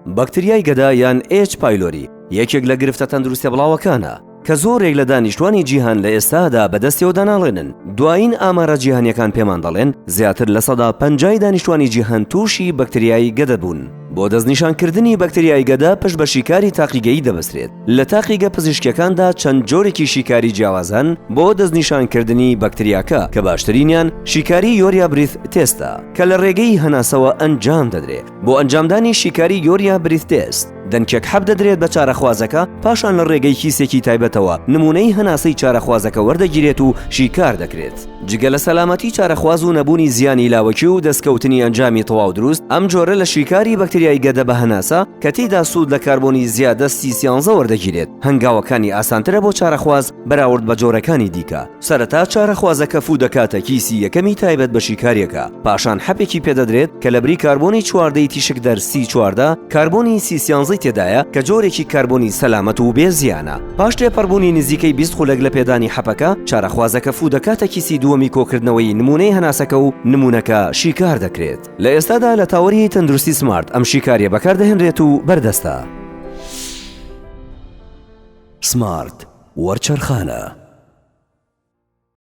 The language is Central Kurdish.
بەکتریای گەدا یان H. pylori یەکێک لە گرفتە تەندروستیە بڵاوەکانە کە زۆرێک لە دانیشتوانی جیهان لە ئێستادا بەدەستیەوە دەناڵێنن. دوایین ئامارە جیهانیەکان پێمان دەڵێن زیاتر لە 150 دانیشتوانی جیهان تووشی بەکتریای گەدە بوون. بۆ دەستنیشانکردنی بەکتریای گەدا پشت بە شیکاری تاقیگەیی دەبەسرێت. لە تاقیگە پزیشکیەکاندا چەند جۆرێکی شیکاری جیاوازن بۆ دەستنیشانکردنی بەکتریاکە کە باشترینیان شیکاری یوریا بریث تێستە کە لە ڕێگەی هەناسەوە ئەنجام دەدرێت. بۆ ئەنجامدانی شیکاری یوریا بریث تێست دەنکێک حەب دەدرێت بە چارەخوازەکە پاشان لە ڕێگەی کیسێکی تایبەتەوە نمونەی هەناسەی چارەخوازەکە وەردەگیرێت و شیکار دەکرێت. جگە لە سەلامەتی چارەخواز و نەبوونی زیانی لاوەکی و دەستکەوتنی ئەنجامی تەواو دروست ئەم جۆرە لە شیکاری بەکتریای گەدە بە هەناسە کە تێیدا سوود لە کاربۆنی زیادە C13 وەردەگیرێت هەنگاوەکانی ئاسانترە بۆ چارەخواز بەراورد بە جۆرەکانی دیکە. سەرەتا چارەخوازەکە فوو دەکاتە کیسی یەکەمی تایبەت بە شیکاریەکە پاشان حەپێکی پێدەدرێت کە لە بری کاربۆنی چواردەی تیشک دەر C14 کاربۆنی C13 تێدایە کە جۆرێکی کاربۆنی سەلامەت و بێزیانە. پاش تێپەڕبوونی نزیکەی 20 خولەک لە پێدانی حەپەکە چارەخوازەکە فوو دەکاتە کیسی دووەمی کۆکردنەوەی نمونەی هەناسەکە و نمونەکە شیکار دەکرێت. لە ئێستادا لە تاوەری تەندروستی سمارت ئەم شیکاریە بەکاردەهێنرێت و بەردەستە. سمارت وەرچەرخانە.